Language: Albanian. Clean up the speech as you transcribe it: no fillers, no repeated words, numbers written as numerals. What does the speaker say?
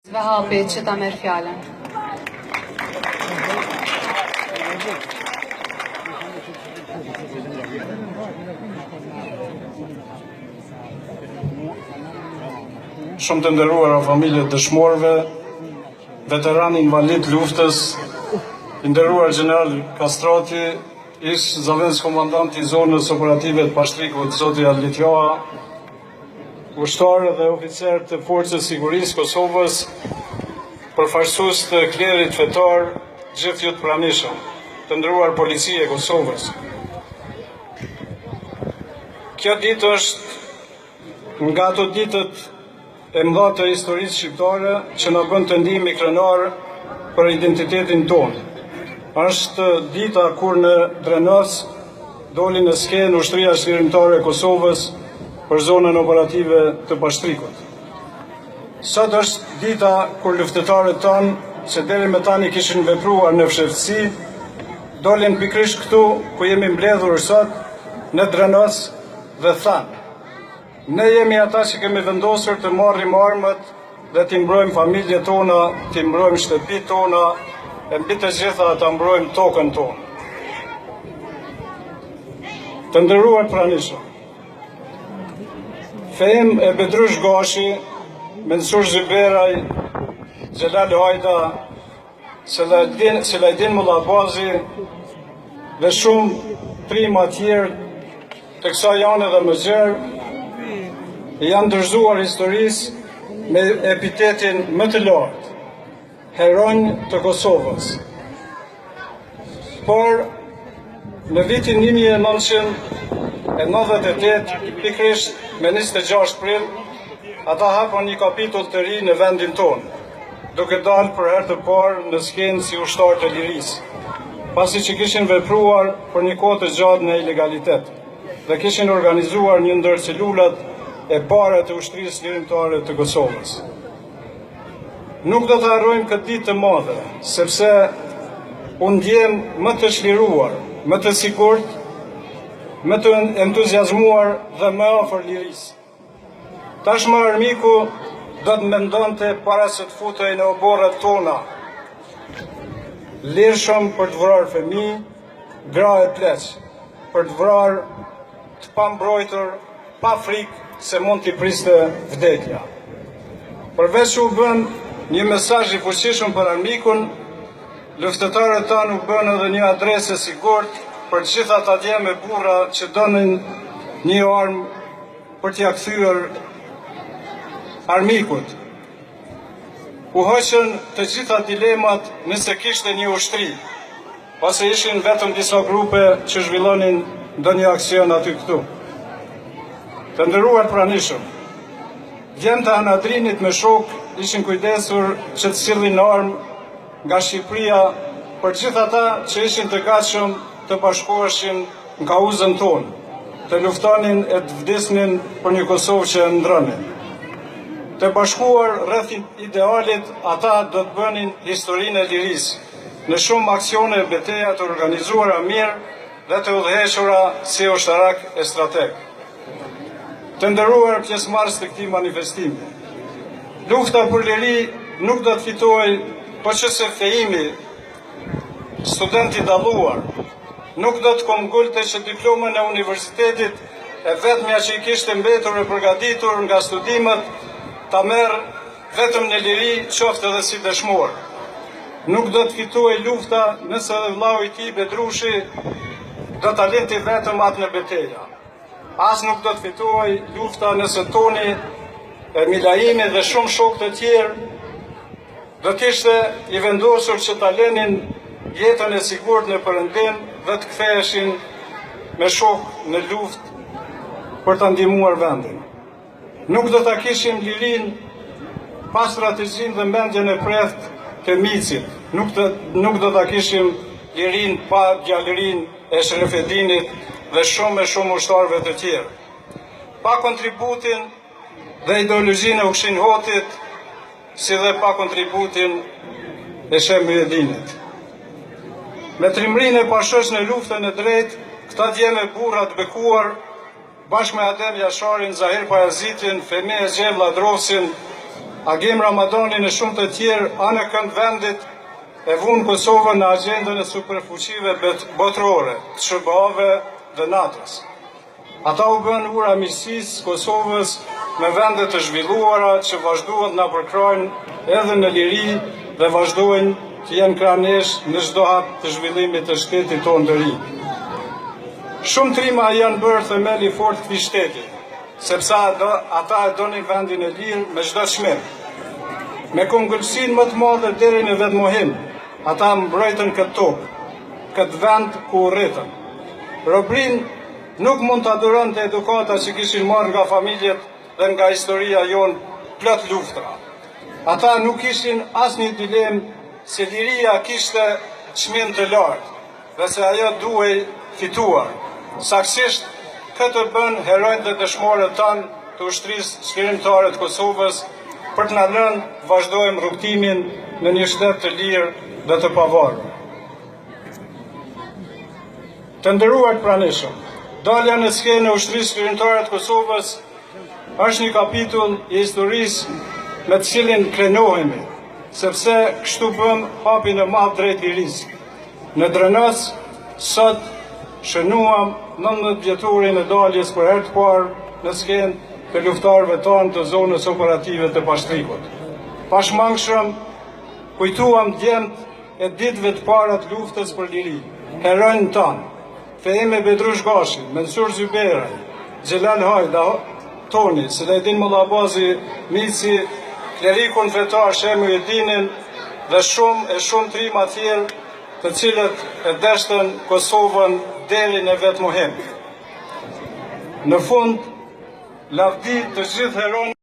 Vahapi që ta merr fjalën. Shumë të nderuara familjet dëshmorëve, veteranë invalid luftës, i nderuar Gjeneral Kastrati, ish zëvendës komandant i zonës operative të Pashtrikut, zoti Alitjoa, ushtarë dhe oficerë të Forcës Sigurisë Kosovës, përfaqësues të klerit fetar, gjithë ju të pranishëm, të nderuar polici e Kosovës. Kjo ditë është nga ato ditët e mëdha të historisë shqiptare që na bën të ndihemi krenar për identitetin tonë. Është dita kur në Drenos doli në skenë ushtria çlirimtare e Kosovës për zonën operative të Pashtrikut. Sot është dita kur luftëtarët tanë, që deri më tani kishin vepruar në fshehtësi, dolin pikërisht këtu ku jemi mbledhur sot në Drenos dhe thanë: ne jemi ata që kemi vendosur të marrim armët dhe të mbrojmë familjet tona, të mbrojmë shtëpitë tona, e mbi të gjitha të mbrojmë tokën tonë. Të nderuar pranishëm, Fehim e Bedrush Gashi, Mensur Zhyberaj, Xhelal Hajda, Selajdin Mullabazi dhe shumë prima tjerë të kësaj jane dhe më gjerë janë dorëzuar historisë me epitetin më të lartë, heronj të Kosovës. Por në vitin 1998, pikërisht me 26 prill, ata hapën një kapitull të ri në vendin tonë, duke dalë për herë të parë në skenë si ushtar të lirisë, pasi që kishin vepruar për një kohë të gjatë në ilegalitet dhe kishin organizuar një ndër celulat e para të ushtrisë çlirimtare të Kosovës. Nuk do të harrojmë këtë ditë të madhe, sepse unë ndjem më të çliruar, më të sigurt, më të entuziazmuar dhe më afër lirisë. Tashmë armiku do të mendonte para se të futej në oborrat tona, lirshëm për të vrarë fëmijë, gra e pleq, për të vrarë të pambrojtur, pa frikë se mund t'i priste vdekja. Përveç u bën një mesazh i fuqishëm për armikun, luftëtarët tanë u bën edhe një adresë e sigurt për gjitha ata dje me burra që donin një armë për t'ia kthyer armikut. U hoqën të gjitha dilemat nëse kishte një ushtri, ose ishin vetëm disa grupe që zhvillonin ndonjë aksion aty këtu. Të nderuar pranishëm, djemt e Anadrinit me shok ishin kujdesur që të sillnin armë nga Shqipëria për gjithë ata që ishin të gatshëm të bashkoheshin në kauzën tonë, të luftonin e të vdesnin për një Kosovë që e ndronin. Të bashkuar rreth idealit, ata do të bënin historinë e lirisë në shumë aksione e betejë të organizuara mirë dhe të udhëhequra si ushtarak e strateg. Të nderuar pjesëmarrës të këtij manifestimi, lufta për liri nuk do të fitohej përveçse Fehimi, student i dalluar, nuk do të kongulte që diplomën e universitetit e vetmja që i kishte mbetur e përgatitur nga studimet ta merr vetëm në liri, qoftë edhe si dëshmor. Nuk do të fitohej lufta nëse edhe vllau i tij Bedrushi do ta linte vetëm atë në betejë. As nuk do të fitohej lufta nëse Toni, Milaimi dhe shumë shokë të tjerë do t'ishte i vendosur që ta lenin jetën e sigurt në Perëndim dhe të ktheheshin me shokë në luftë për ta ndihmuar vendin. Nuk do ta kishim lirin pa strategjinë dhe mendjen e prehtë të Micit. Nuk do ta kishim lirin pa gjallërinë e Shrefedinit dhe shumë ushtarëve të tjerë. Pa kontributin dhe ideologjinë e Ukshin Hotit, si dhe pa kontributin e Shem Mjedinit. Me trimrinë e pashosh në luftën e drejtë, këta dje me burra të bekuar, bashkë me Adem Jasharin, Zahir Pajazitin, Fehmi Exhem Ladrovsin, Agim Ramadanin e shumë të tjerë anë kënd vendit e vunë Kosovën në agendën e superfuqive botërore, të SBA-ve dhe NATO-s. Ata u bën ura mirësisë Kosovës me vende të zhvilluara që vazhduan na përkrojnë edhe në liri dhe vazhdojnë të jenë kranesh në çdo hap të zhvillimit të shtetit tonë të ri. Shumë trima janë bërë themeli fort këtij shteti, sepse ata e donin vendin e lirë me çdo çmim. Me këmbgëlsinë më të madhe deri në vetmohim, ata mbrojtën këtë tokë, këtë vend ku rritën. Robrin nuk mund të adhuronte edukata që kishin marrë nga familjet dhe nga historia jonë plot luftra. Ata nuk kishin asnjë dilemë se liria kishte çmim të lartë dhe se ajo duhej fituar. Saktësisht këtë bën herojtë dhe dëshmorët tanë të ushtrisë çlirimtare të Kosovës për të na lënë vazhdojmë rrugtimin në një shtet të lirë dhe të pavarur. Të nderuar pranishëm, dalja në skenë e ushtrisë çlirimtare të Kosovës është një kapitull i historisë me të cilin krenohemi, sepse kështu bëm hapin e madh drejt lirisë. Në Drenos, sot shënuam 19 vjetorin e daljes për herë të parë në skenë të luftarëve tanë të zonës operative të Pashtrikut. Pashmangshëm, kujtuam djemt e ditëve të para të luftës për liri, heronjën tanë, Fehime Bedrush Gashi, Mensur Zyberaj, Xhelal Hajda, Toni, Selajdin Mullabazi, Mici, klerikun fetar Shemu Jedinin dhe shumë trima tjerë të cilët e deshtën Kosovën deri në vetmuhim. Në fund, lavdi të gjithë heronë